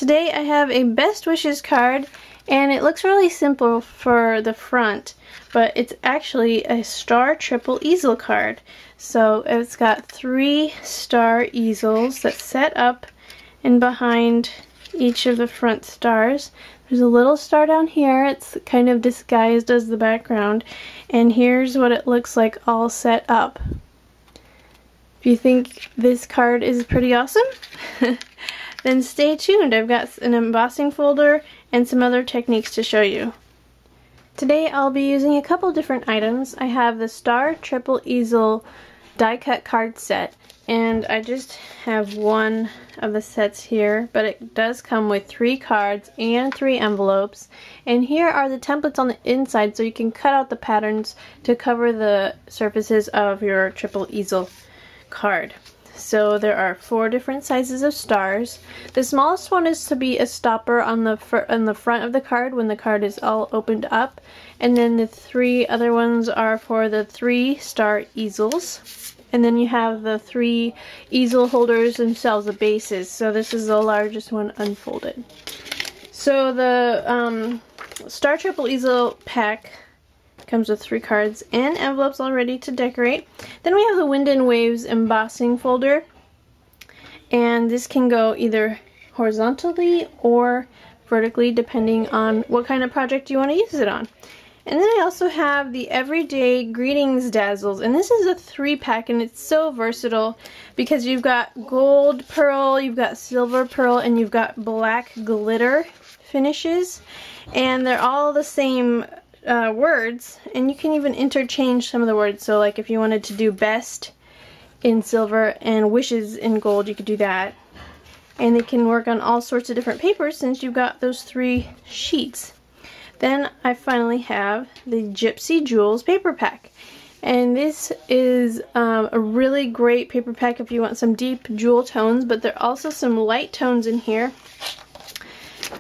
Today I have a best wishes card, and it looks really simple for the front, but it's actually a star triple easel card. So it's got 3 star easels that set up and behind each of the front stars. There's a little star down here. It's kind of disguised as the background, and here's what it looks like all set up. If you think this card is pretty awesome, then stay tuned. I've got an embossing folder and some other techniques to show you. Today I'll be using a couple different items. I have the Star Triple Easel die cut card set, and I just have one of the sets here, but it does come with 3 cards and 3 envelopes. And here are the templates on the inside, so you can cut out the patterns to cover the surfaces of your triple easel card. So there are 4 different sizes of stars. The smallest one is to be a stopper on the front of the card when the card is all opened up, and then the 3 other ones are for the 3 star easels, and then you have the 3 easel holders themselves, the bases. So this is the largest one unfolded. So the Star Triple Easel pack comes with 3 cards and envelopes all ready to decorate. Then we have the Wind and Waves embossing folder, and this can go either horizontally or vertically depending on what kind of project you want to use it on. And then I also have the Everyday Greetings Dazzles, and this is a 3-pack, and it's so versatile because you've got gold pearl, you've got silver pearl, and you've got black glitter finishes, and they're all the same words, and you can even interchange some of the words. So like if you wanted to do best in silver and wishes in gold, you could do that. And they can work on all sorts of different papers since you've got those 3 sheets. Then I finally have the Gypsy Jewels paper pack, and this is a really great paper pack if you want some deep jewel tones, but there are also some light tones in here.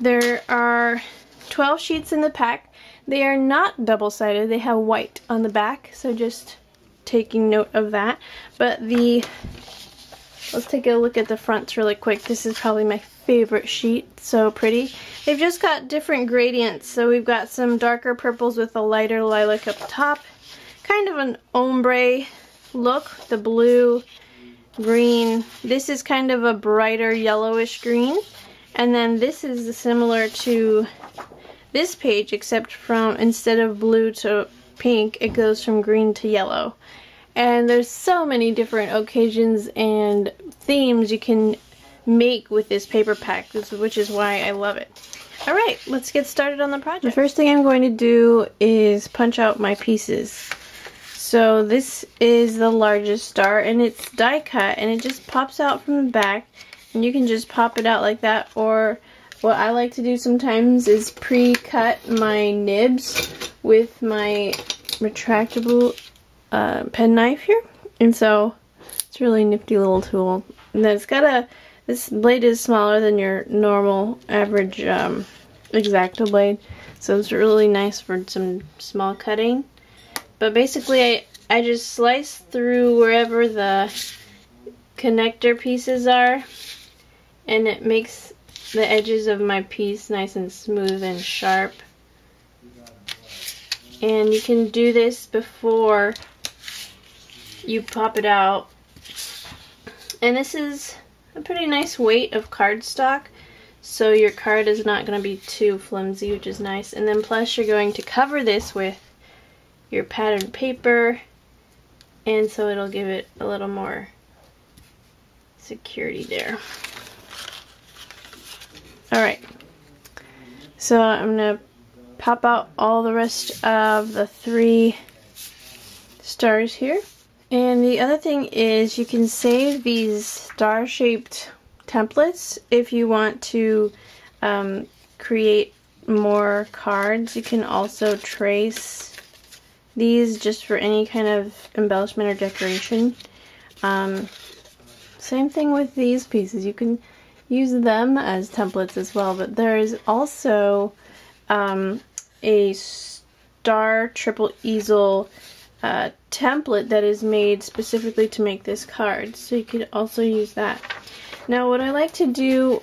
There are 12 sheets in the pack. They are not double-sided. They have white on the back, so just taking note of that. But let's take a look at the fronts really quick. This is probably my favorite sheet. So pretty. They've just got different gradients. So we've got some darker purples with a lighter lilac up top. Kind of an ombre look. The blue, green. This is kind of a brighter yellowish green. And then this is similar to this page, except from instead of blue to pink, it goes from green to yellow. And there's so many different occasions and themes you can make with this paper pack, which is why I love it. Alright, let's get started on the project. The first thing I'm going to do is punch out my pieces. So this is the largest star, and it's die cut, and it just pops out from the back, and you can just pop it out like that, or what I like to do sometimes is pre-cut my nibs with my retractable pen knife here. And so it's a really nifty little tool. And then it's got this blade is smaller than your normal average X-Acto blade. So it's really nice for some small cutting. But basically I just slice through wherever the connector pieces are, and it makes the edges of my piece nice and smooth and sharp. And you can do this before you pop it out. And this is a pretty nice weight of cardstock, so your card is not going to be too flimsy, which is nice. And then plus you're going to cover this with your patterned paper, and so it'll give it a little more security there. Alright, so I'm going to pop out all the rest of the 3 stars here. And the other thing is you can save these star-shaped templates if you want to create more cards. You can also trace these just for any kind of embellishment or decoration. Same thing with these pieces. You can use them as templates as well, but there is also a Star Triple Easel template that is made specifically to make this card, so you could also use that. Now what I like to do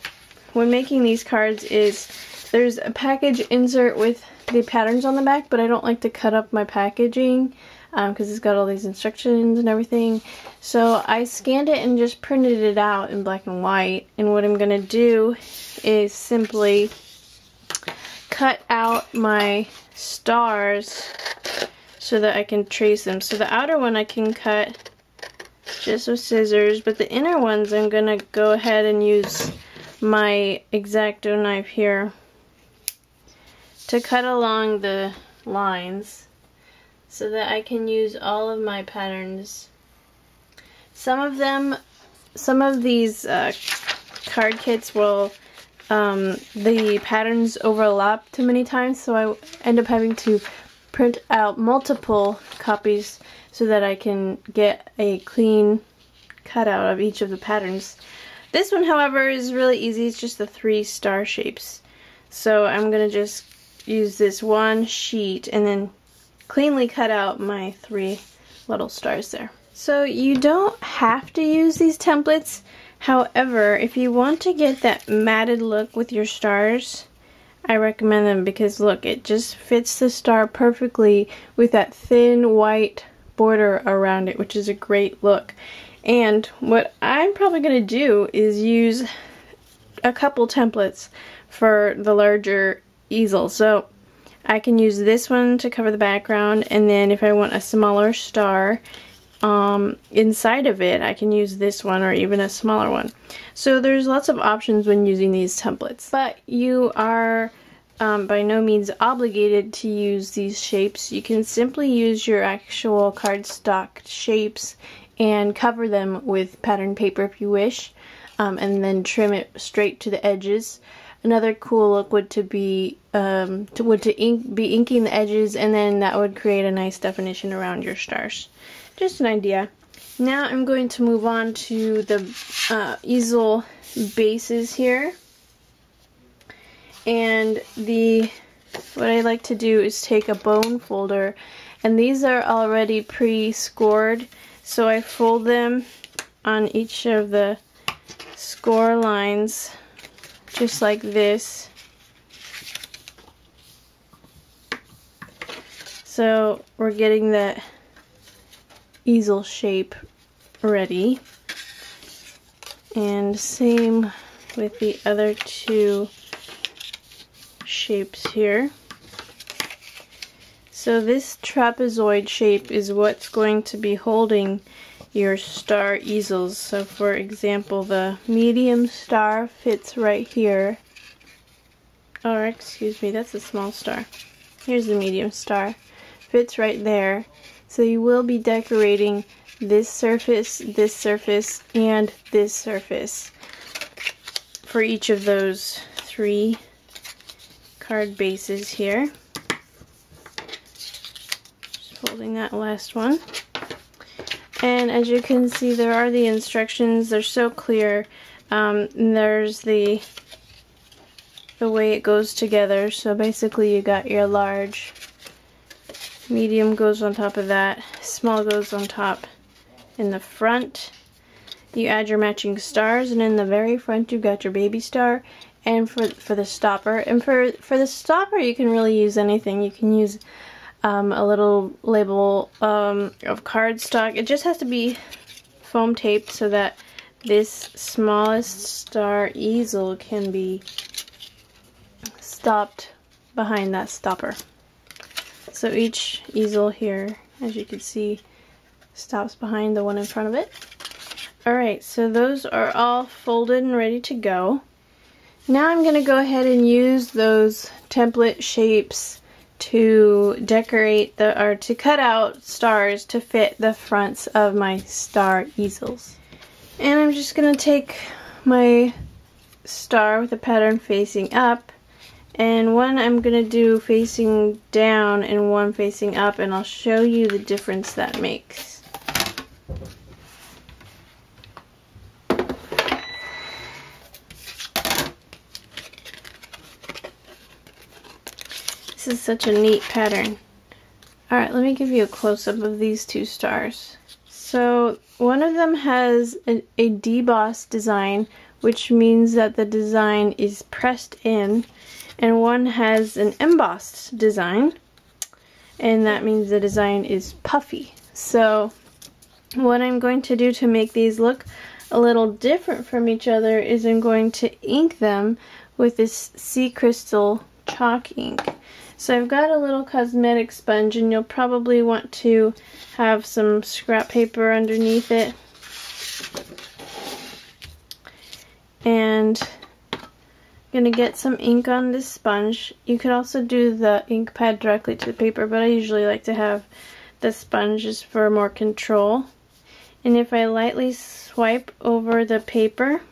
when making these cards is there's a package insert with the patterns on the back, but I don't like to cut up my packaging because it's got all these instructions and everything. So I scanned it and just printed it out in black and white, and what I'm going to do is simply cut out my stars so that I can trace them. So the outer one I can cut just with scissors, but the inner ones I'm going to go ahead and use my X-Acto knife here to cut along the lines so that I can use all of my patterns. Some of these card kits will the patterns overlap too many times, so I end up having to print out multiple copies so that I can get a clean cutout of each of the patterns. This one, however, is really easy. It's just the 3 star shapes. So I'm going to just use this one sheet and then cleanly cut out my 3 little stars there. So you don't have to use these templates. However, if you want to get that matted look with your stars, I recommend them because look, it just fits the star perfectly with that thin white border around it, which is a great look. And what I'm probably going to do is use a couple templates for the larger easel. So I can use this one to cover the background, and then if I want a smaller star inside of it, I can use this one or even a smaller one. So there's lots of options when using these templates, but you are by no means obligated to use these shapes. You can simply use your actual cardstock shapes and cover them with pattern paper if you wish, and then trim it straight to the edges. Another cool look would be inking the edges, and then that would create a nice definition around your stars. Just an idea. Now I'm going to move on to the easel bases here. And what I like to do is take a bone folder, and these are already pre-scored, so I fold them on each of the score lines just like this. So we're getting that easel shape ready, and same with the other 2 shapes here. So this trapezoid shape is what's going to be holding your star easels. So for example, the medium star fits right here. Or excuse me, that's a small star. Here's the medium star. Fits right there. So you will be decorating this surface, and this surface for each of those 3 card bases here. Just folding that last one. And as you can see, there are the instructions. They're so clear. And there's the way it goes together. So basically you got your large, medium goes on top of that, small goes on top. In the front, you add your matching stars, and in the very front you've got your baby star. And for the stopper, and for the stopper you can really use anything. You can use a little label of cardstock. It just has to be foam taped so that this smallest star easel can be stopped behind that stopper. So each easel here, as you can see, stops behind the one in front of it. Alright, so those are all folded and ready to go. Now I'm going to go ahead and use those template shapes to decorate to cut out stars to fit the fronts of my star easels. And I'm just going to take my star with the pattern facing up, and one I'm going to do facing down and one facing up, and I'll show you the difference that makes. This is such a neat pattern. Alright, let me give you a close-up of these 2 stars. So one of them has a deboss design which means that the design is pressed in, and one has an embossed design, and that means the design is puffy. So what I'm going to do to make these look a little different from each other is I'm going to ink them with this sea crystal chalk ink. So I've got a little cosmetic sponge, and you'll probably want to have some scrap paper underneath it. And I'm going to get some ink on this sponge. You could also do the ink pad directly to the paper, but I usually like to have the sponge just for more control. And if I lightly swipe over the paper,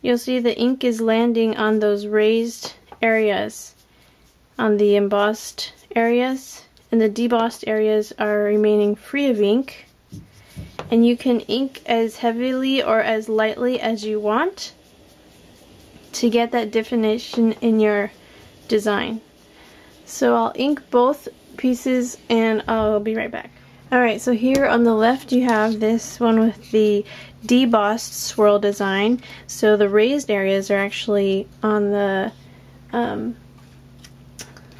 you'll see the ink is landing on those raised areas, on the embossed areas, and the debossed areas are remaining free of ink. And you can ink as heavily or as lightly as you want to get that definition in your design. So I'll ink both pieces and I'll be right back. Alright, so here on the left you have this one with the debossed swirl design. So the raised areas are actually on the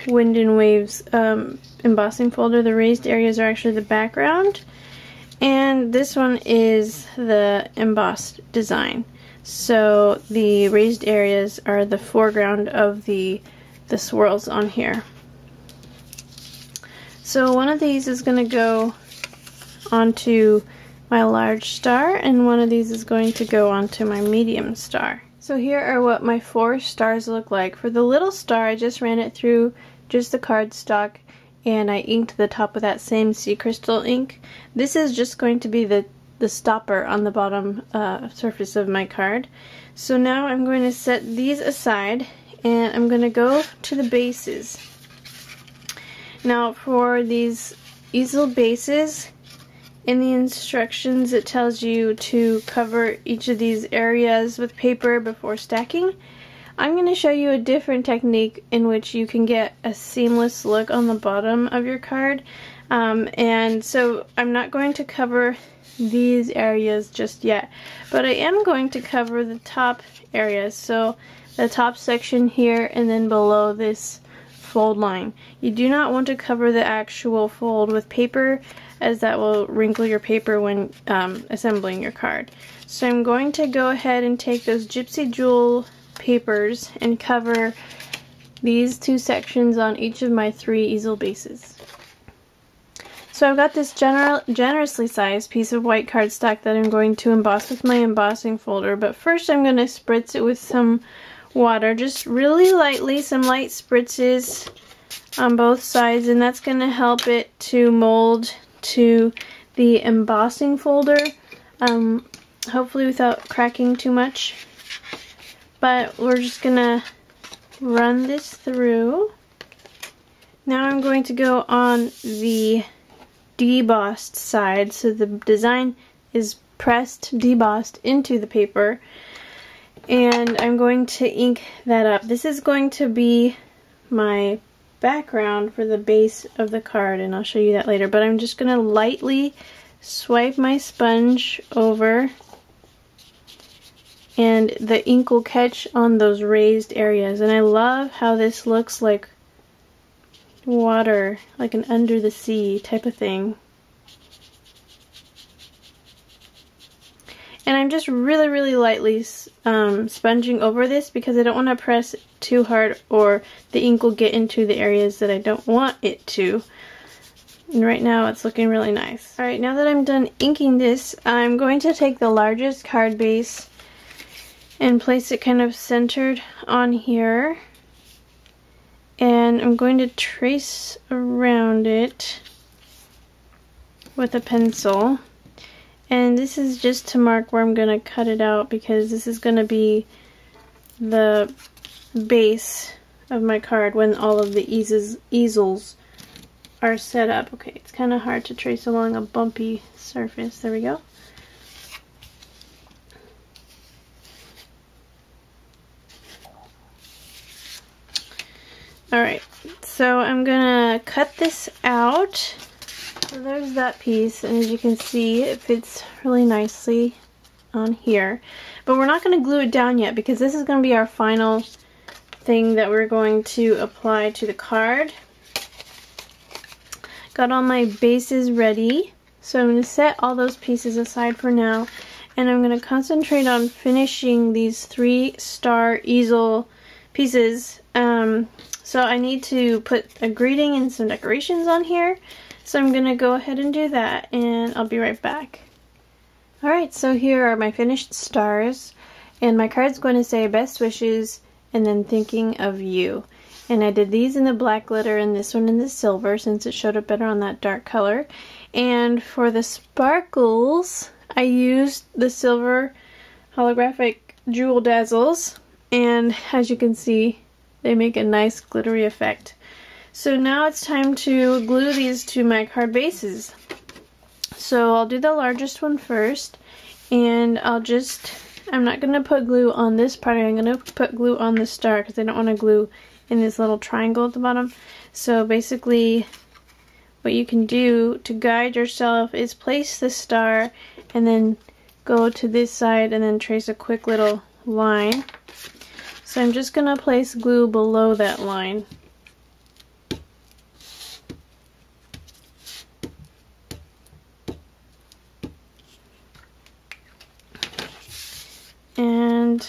Wind and Waves embossing folder. The raised areas are actually the background. And this one is the embossed design. So the raised areas are the foreground of the swirls on here. So one of these is going to go onto my large star, and one of these is going to go onto my medium star. So here are what my 4 stars look like. For the little star, I just ran it through just the cardstock, and I inked the top with that same sea crystal ink. This is just going to be the stopper on the bottom surface of my card. So now I'm going to set these aside, and I'm going to go to the bases. Now for these easel bases, in the instructions it tells you to cover each of these areas with paper before stacking. I'm going to show you a different technique in which you can get a seamless look on the bottom of your card. And so I'm not going to cover these areas just yet, but I am going to cover the top areas. So the top section here and then below this fold line. You do not want to cover the actual fold with paper, as that will wrinkle your paper when assembling your card. So I'm going to go ahead and take those Gypsy Jewel papers and cover these 2 sections on each of my 3 easel bases. So I've got this generously sized piece of white cardstock that I'm going to emboss with my embossing folder, but first I'm going to spritz it with some water, just really lightly, some light spritzes on both sides, and that's going to help it to mold to the embossing folder, hopefully without cracking too much. But we're just gonna run this through. Now I'm going to go on the debossed side, so the design is pressed, debossed into the paper, and I'm going to ink that up. This is going to be my background for the base of the card, and I'll show you that later, but I'm just going to lightly swipe my sponge over, and the ink will catch on those raised areas. And I love how this looks like water, like an under the sea type of thing. And I'm just really lightly sponging over this because I don't want to press too hard or the ink will get into the areas that I don't want it to. And right now it's looking really nice. Alright, now that I'm done inking this, I'm going to take the largest card base and place it kind of centered on here. And I'm going to trace around it with a pencil. And this is just to mark where I'm going to cut it out, because this is going to be the base of my card when all of the easels are set up. Okay, it's kind of hard to trace along a bumpy surface. There we go. Alright, so I'm gonna cut this out. So there's that piece, and as you can see, it fits really nicely on here. But we're not going to glue it down yet because this is going to be our final thing that we're going to apply to the card. Got all my bases ready. So I'm going to set all those pieces aside for now. And I'm going to concentrate on finishing these 3-star easel pieces. So I need to put a greeting and some decorations on here. So I'm going to go ahead and do that, and I'll be right back. Alright, so here are my finished stars. And my card's going to say best wishes and then thinking of you. And I did these in the black glitter and this one in the silver since it showed up better on that dark color. And for the sparkles, I used the silver holographic jewel dazzles. And as you can see, they make a nice glittery effect. So now it's time to glue these to my card bases. So I'll do the largest one first, and I'm not going to put glue on this part, I'm going to put glue on the star because I don't want to glue in this little triangle at the bottom. So basically what you can do to guide yourself is place the star and then go to this side and then trace a quick little line. So I'm just going to place glue below that line. And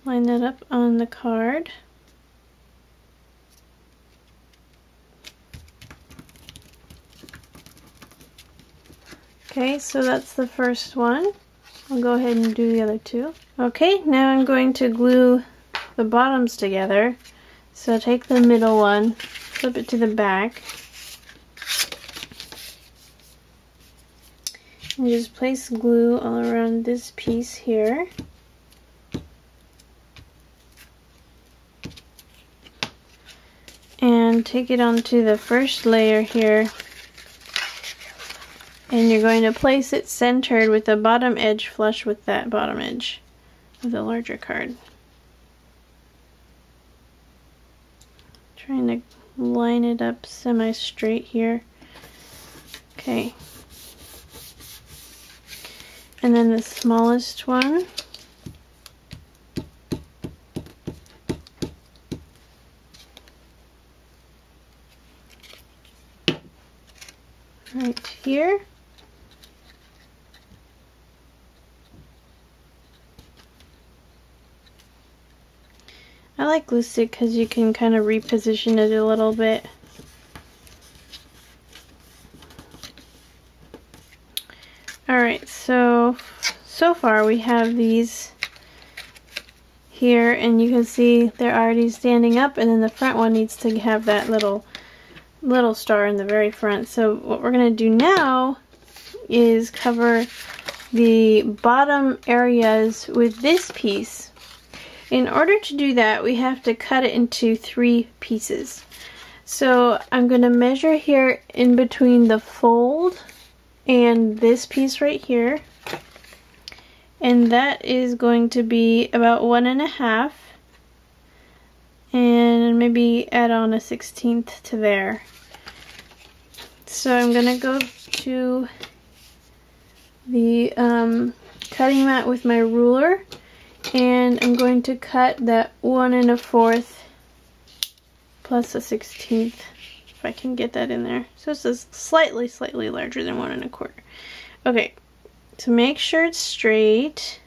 line that up on the card. Okay, so that's the first one. I'll go ahead and do the other two. Okay, now I'm going to glue the bottoms together. So take the middle one, flip it to the back, and just place glue all around this piece here. And take it onto the first layer here. And you're going to place it centered with the bottom edge flush with that bottom edge of the larger card. Trying to line it up semi-straight here. Okay. And then the smallest one. Right here. I like glue stick because you can kind of reposition it a little bit. Alright, so far we have these here, and you can see they're already standing up, and then the front one needs to have that little star in the very front. So what we're going to do now is cover the bottom areas with this piece. In order to do that, we have to cut it into 3 pieces. So I'm going to measure here in between the fold and this piece right here. And that is going to be about 1.5. And maybe add on a 1/16 to there. So I'm going to go to the cutting mat with my ruler. And I'm going to cut that 1 1/4 plus a 1/16, if I can get that in there. So it's just slightly larger than 1 1/4. Okay, to make sure it's straight,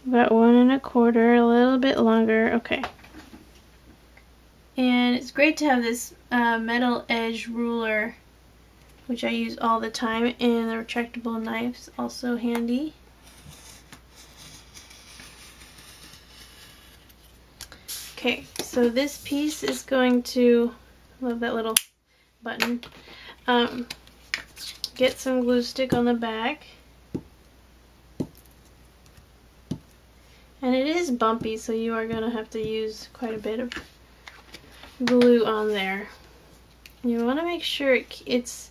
about 1 1/4, a little bit longer. Okay. And it's great to have this metal edge ruler, which I use all the time, and the retractable knife's also handy. Okay, so this piece is going to, love that little button, get some glue stick on the back. And it is bumpy, so you are going to have to use quite a bit of glue on there. You want to make sure it's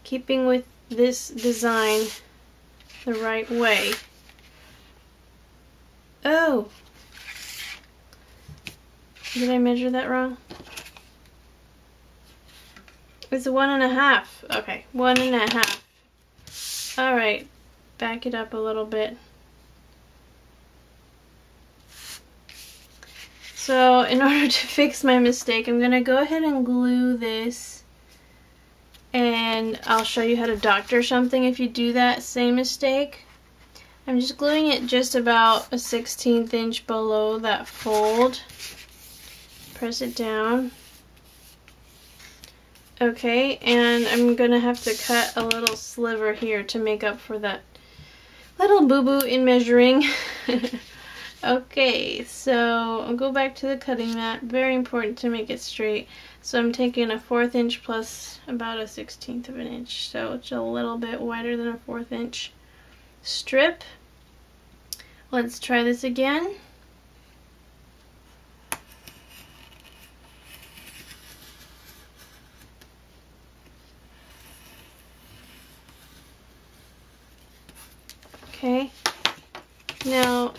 keeping with this design the right way. Oh! Did I measure that wrong? It's 1.5. Okay, 1.5. Alright. back it up a little bit. So in order to fix my mistake, I'm going to go ahead and glue this, and I'll show you how to doctor something if you do that same mistake. I'm just gluing it just about a 1/16 inch below that fold. Press it down. Okay, and I'm going to have to cut a little sliver here to make up for that little boo-boo in measuring. Okay, so I'll go back to the cutting mat. Very important to make it straight. So I'm taking a 1/4 inch plus about a 1/16 of an inch. So it's a little bit wider than a 1/4 inch strip. Let's try this again. Okay, now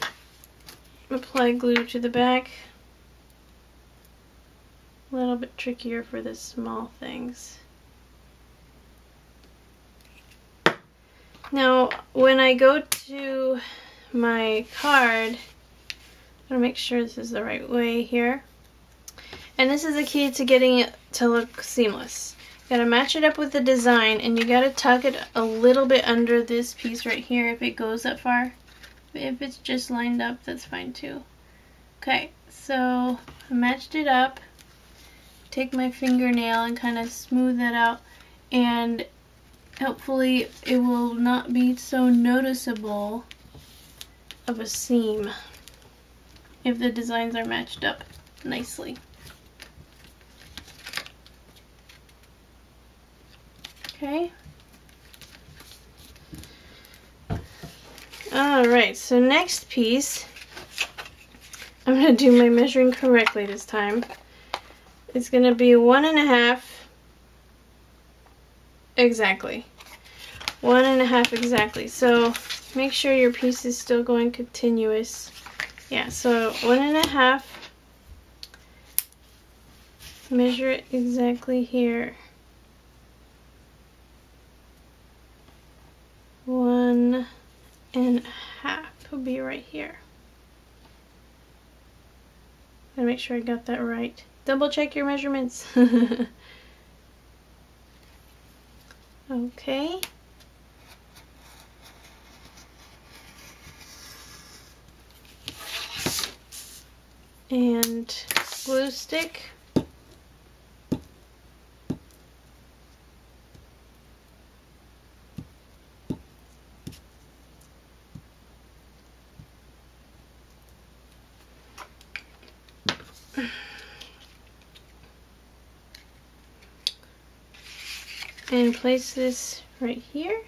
apply glue to the back. A little bit trickier for the small things. Now, when I go to my card, I'm gonna make sure this is the right way here. And this is the key to getting it to look seamless. You gotta match it up with the design, and you gotta tuck it a little bit under this piece right here if it goes that far. If it's just lined up, that's fine too. Okay, so I matched it up. Take my fingernail and kind of smooth that out, and hopefully it will not be so noticeable of a seam if the designs are matched up nicely. Okay. Alright, so next piece, I'm going to do my measuring correctly this time. It's going to be 1.5 exactly. 1.5 exactly. So make sure your piece is still going continuous. Yeah, so 1.5. Measure it exactly here. 1.5 will be right here. Gotta make sure I got that right. Double check your measurements. Okay. And glue stick. And place this right here.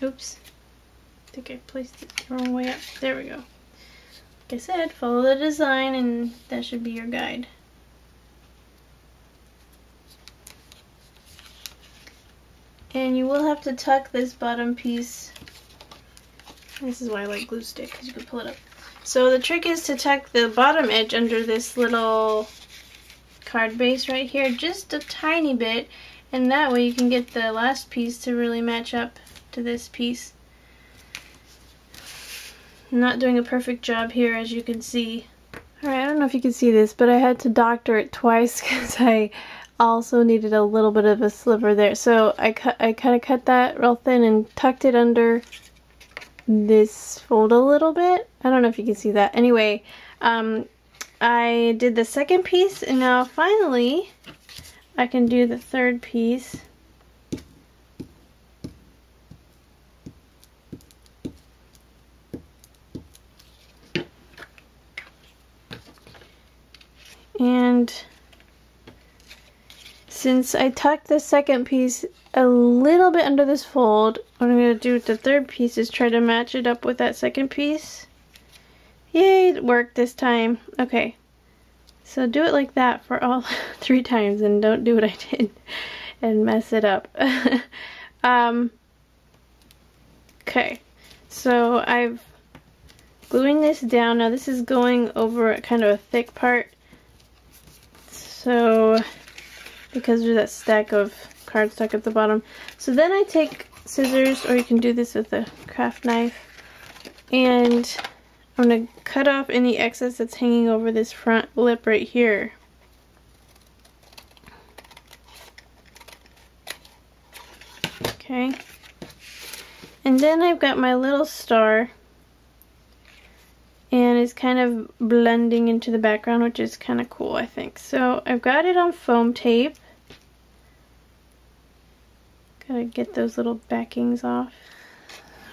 Oops, I think I placed it the wrong way up. There we go. Like I said, follow the design and that should be your guide. And you will have to tuck this bottom piece. This is why I like glue stick, because you can pull it up. So the trick is to tuck the bottom edge under this little card base right here, just a tiny bit, and that way you can get the last piece to really match up to this piece. I'm not doing a perfect job here, as you can see. Alright, I don't know if you can see this, but I had to doctor it twice because I also needed a little bit of a sliver there. So I kind of cut that real thin and tucked it under this fold a little bit. I don't know if you can see that. Anyway, I did the second piece, and now finally I can do the third piece. And since I tucked the second piece a little bit under this fold, what I'm going to do with the third piece is try to match it up with that second piece. Yay, it worked this time. Okay, so do it like that for all 3 times, and don't do what I did and mess it up. Okay, so I've gluing this down. Now this is going over kind of a thick part. So because there's that stack of cardstock at the bottom. So then I take scissors, or you can do this with a craft knife, and I'm going to cut off any excess that's hanging over this front lip right here. Okay. And then I've got my little star, and it's kind of blending into the background, which is kind of cool, I think. So I've got it on foam tape. Gotta get those little backings off.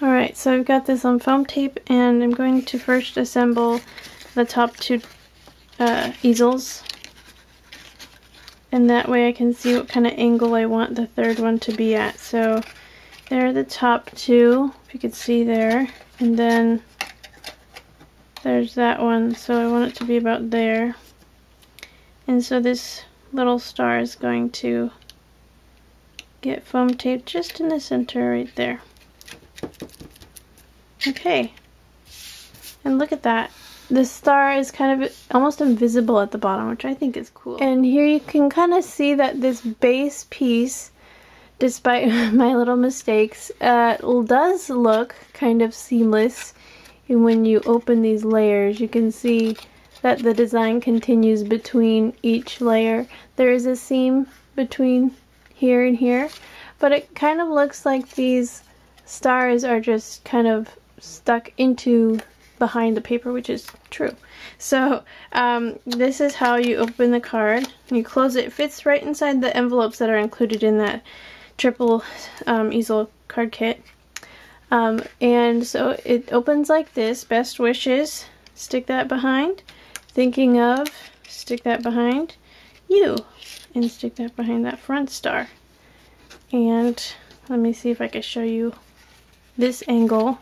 Alright, so I've got this on foam tape, and I'm going to first assemble the top two easels. And that way I can see what kind of angle I want the third one to be at. So there are the top two, if you could see there. And then there's that one, so I want it to be about there. And so this little star is going to get foam taped just in the center right there. Okay, and look at that. The star is kind of almost invisible at the bottom, which I think is cool. And here you can kind of see that this base piece, despite my little mistakes, does look kind of seamless. And when you open these layers, you can see that the design continues between each layer. There is a seam between here and here, but it kind of looks like these stars are just kind of stuck into behind the paper, which is true. So this is how you open the card. You close it. It fits right inside the envelopes that are included in that triple easel card kit. And so it opens like this. Best wishes, stick that behind. Thinking of, stick that behind you, and stick that behind that front star. And let me see if I can show you this angle.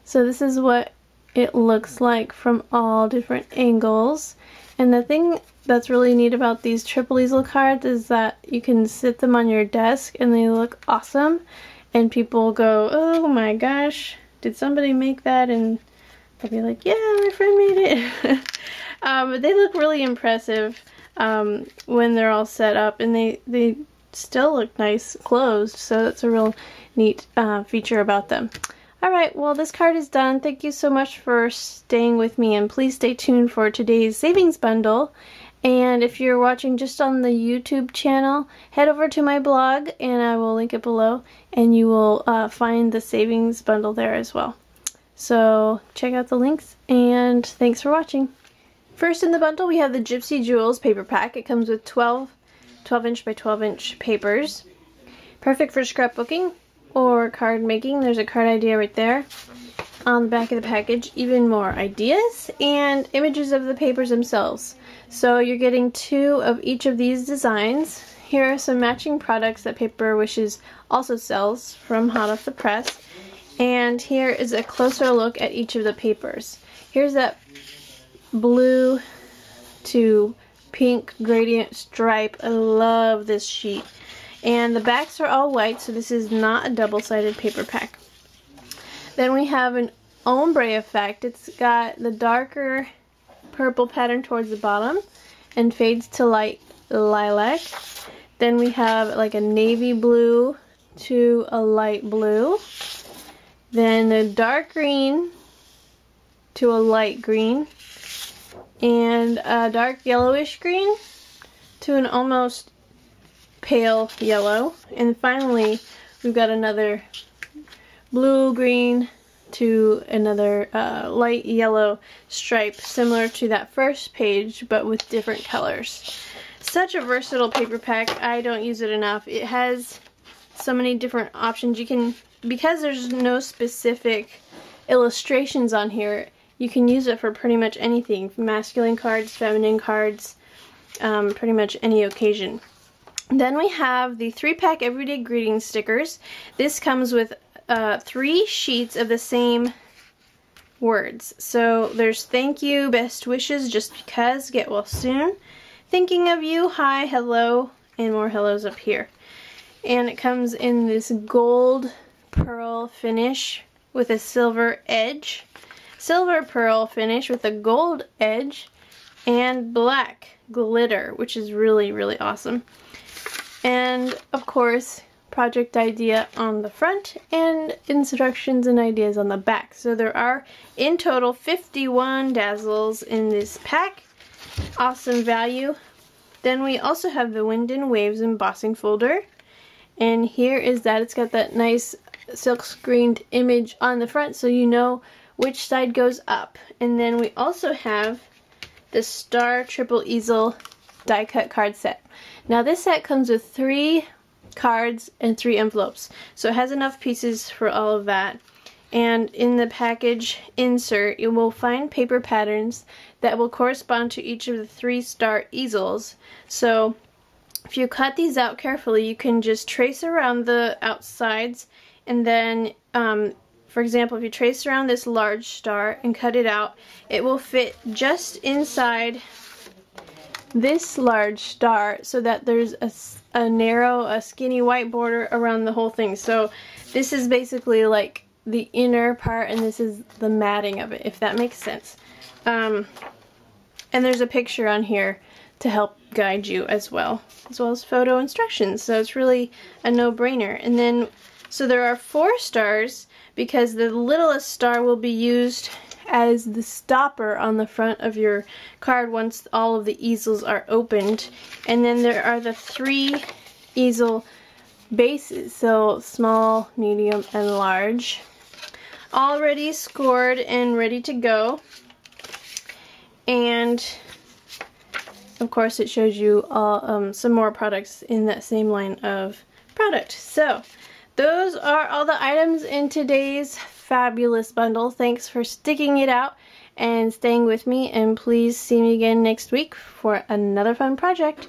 So this is what it looks like from all different angles. And the thing that's really neat about these triple easel cards is that you can sit them on your desk and they look awesome. And people go, oh my gosh, did somebody make that? And they'll be like, yeah, my friend made it. But they look really impressive when they're all set up, and they still look nice closed, so that's a real neat feature about them. Alright, well, this card is done. Thank you so much for staying with me, and please stay tuned for today's savings bundle. And if you're watching just on the YouTube channel, head over to my blog, and I will link it below, and you will find the savings bundle there as well. So check out the links, and thanks for watching. First in the bundle, we have the Gypsy Jewels paper pack. It comes with 12-inch by 12-inch papers. Perfect for scrapbooking or card making. There's a card idea right there. On the back of the package, even more ideas and images of the papers themselves. So you're getting 2 of each of these designs. Here are some matching products that Paper Wishes also sells from hot off the press. And here is a closer look at each of the papers. Here's that blue to pink gradient stripe. I love this sheet. And the backs are all white, so this is not a double-sided paper pack. Then we have an ombre effect. It's got the darker purple pattern towards the bottom and fades to light lilac. Then we have like a navy blue to a light blue. Then a dark green to a light green. And a dark yellowish green to an almost pale yellow. And finally, we've got another blue-green to another light yellow stripe, similar to that first page, but with different colors. Such a versatile paper pack. I don't use it enough. It has so many different options. You can, because there's no specific illustrations on here, you can use it for pretty much anything. Masculine cards, feminine cards, pretty much any occasion. Then we have the 3-pack Everyday Greetings stickers. This comes with 3 sheets of the same words. So there's thank you, best wishes, just because, get well soon, thinking of you, hi, hello, and more hellos up here. And it comes in this gold pearl finish with a silver edge, silver pearl finish with a gold edge, and black glitter, which is really, really awesome. And of course, project idea on the front and instructions and ideas on the back. So there are in total 51 dazzles in this pack. Awesome value. Then we also have the Wind and Waves embossing folder. And here is that. It's got that nice silk screened image on the front so you know which side goes up. And then we also have the Star Triple Easel die cut card set. Now this set comes with 3 cards and 3 envelopes, so it has enough pieces for all of that. And in the package insert you will find paper patterns that will correspond to each of the 3 star easels. So if you cut these out carefully, you can just trace around the outsides, and then for example, if you trace around this large star and cut it out, it will fit just inside this large star so that there's a narrow, skinny white border around the whole thing. So this is basically like the inner part and this is the matting of it, if that makes sense. And there's a picture on here to help guide you as well as photo instructions. So it's really a no-brainer. And then, so there are 4 stars because the littlest star will be used as the stopper on the front of your card once all of the easels are opened. And then there are the 3 easel bases, so small, medium, and large, already scored and ready to go. And of course it shows you all, some more products in that same line of product. So those are all the items in today's fabulous bundle. Thanks for sticking it out and staying with me, and please see me again next week for another fun project.